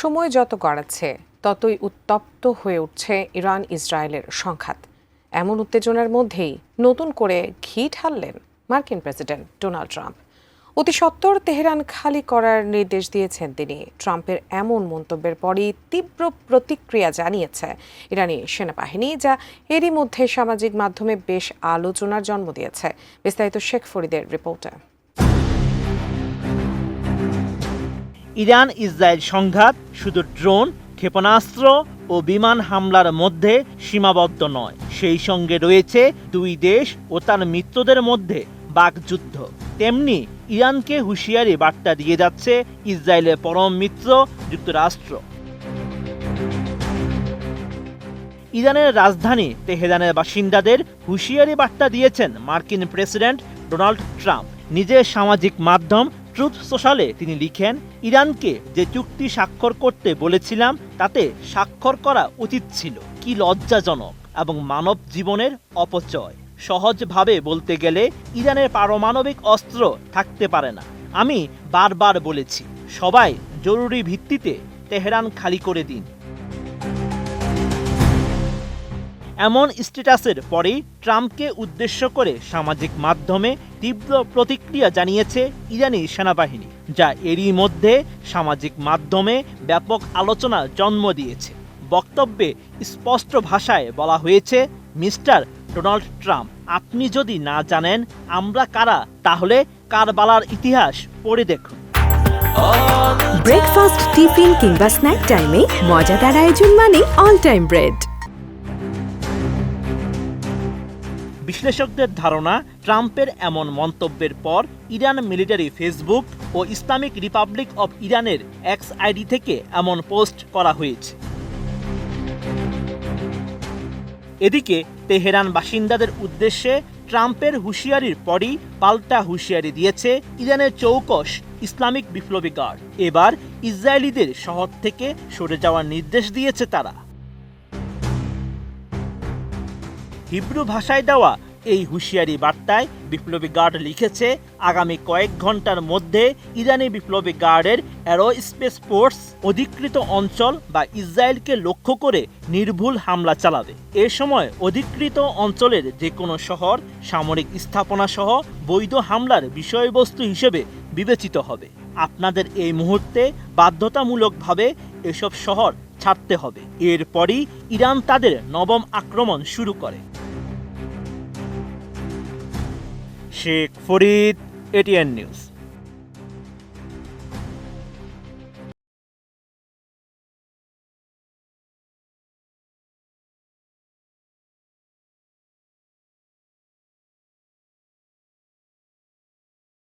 সময় যত গড়াচ্ছে ততই উত্তপ্ত হয়ে উঠছে ইরান ইসরায়েলের সংঘাত। এমন উত্তেজনার মধ্যেই নতুন করে ঘি ঢাললেন মার্কিন প্রেসিডেন্ট ডোনাল্ড ট্রাম্প। অতি সত্বর তেহরান খালি করার নির্দেশ দিয়েছেন তিনি। ট্রাম্পের এমন মন্তব্যের পরই তীব্র প্রতিক্রিয়া জানিয়েছে ইরানি সেনাবাহিনী, যা এরই মধ্যে সামাজিক মাধ্যমে বেশ আলোচনার জন্ম দিয়েছে। বিস্তারিত শেখ ফরিদের রিপোর্টে। ইরান ইসরায়েল সংঘাত শুধু ড্রোন, ক্ষেপণাস্ত্র ও বিমান হামলার মধ্যে সীমাবদ্ধ নয়, সেই সঙ্গে রয়েছে দুই দেশ ও তার মিত্রদের মধ্যে বাকযুদ্ধ। তেমনি ইরানকে হুঁশিয়ারি বার্তা দিয়ে যাচ্ছে ইসরায়েলের পরম মিত্র যুক্তরাষ্ট্র। ইরানের রাজধানী তেহরানের বাসিন্দাদের হুঁশিয়ারি বার্তা দিয়েছেন মার্কিন প্রেসিডেন্ট ডোনাল্ড ট্রাম্প। নিজের সামাজিক মাধ্যম ট্রুথ সোশ্যালে তিনি লিখেন, ইরানকে যে চুক্তি স্বাক্ষর করতে বলেছিলাম তাতে স্বাক্ষর করা উচিত ছিল। কি লজ্জাজনক এবং মানব জীবনের অপচয়। সহজভাবে বলতে গেলে ইরানের পারমাণবিক অস্ত্র থাকতে পারে না। আমি বারবার বলেছি, সবাই জরুরি ভিত্তিতে তেহরান খালি করে দিন। এমন স্ট্যাটাসের পরেই ট্রাম্পকে উদ্দেশ্য করে সামাজিক মাধ্যমে তীব্র প্রতিক্রিয়া জানিয়েছে ইরানি সেনাবাহিনী, যা এরই মধ্যে সামাজিক মাধ্যমে ব্যাপক আলোচনার জন্ম দিয়েছে। বক্তব্যে স্পষ্ট ভাষায় বলা হয়েছে, মিস্টার ডোনাল্ড ট্রাম্প, আপনি যদি না জানেন আমরা কারা, তাহলে কারবালার ইতিহাস পড়ে দেখুন। ব্রেকফাস্ট, টিফিন কিংবা স্ন্যাক টাইমে মজাদার আয়োজন মানে অল টাইম ব্রেড। বিশ্লেষকদের ধারণা, ট্রাম্পের এমন মন্তব্যের পর ইরান মিলিটারি ফেসবুক ও ইসলামিক রিপাবলিক অব ইরানের এক্স আইডি থেকে এমন পোস্ট করা হয়েছে। এদিকে তেহরান বাসিন্দাদের উদ্দেশ্যে ট্রাম্পের হুঁশিয়ারির পরই পাল্টা হুঁশিয়ারি দিয়েছে ইরানের চৌকস ইসলামিক বিপ্লবী গার্ড। এবার ইসরায়েলিদের শহর থেকে সরে যাওয়ার নির্দেশ দিয়েছে তারা। হিব্রু ভাষায় দেওয়া এই হুঁশিয়ারি বার্তায় বিপ্লবী গার্ড লিখেছে, আগামী কয়েক ঘন্টার মধ্যে ইরানি বিপ্লবী গার্ডের অ্যারোস্পেস ফোর্স অধিকৃত অঞ্চল বা ইসরায়েলকে লক্ষ্য করে নির্ভুল হামলা চালাবে। এ সময় অধিকৃত অঞ্চলের যে কোনো শহর সামরিক স্থাপনা সহ বৈধ হামলার বিষয়বস্তু হিসেবে বিবেচিত হবে। আপনাদের এই মুহূর্তে বাধ্যতামূলকভাবে এসব শহর ছাড়তে হবে। এরপরই ইরান তাদের নবম আক্রমণ শুরু করে। Sheikh Farid, ATN news.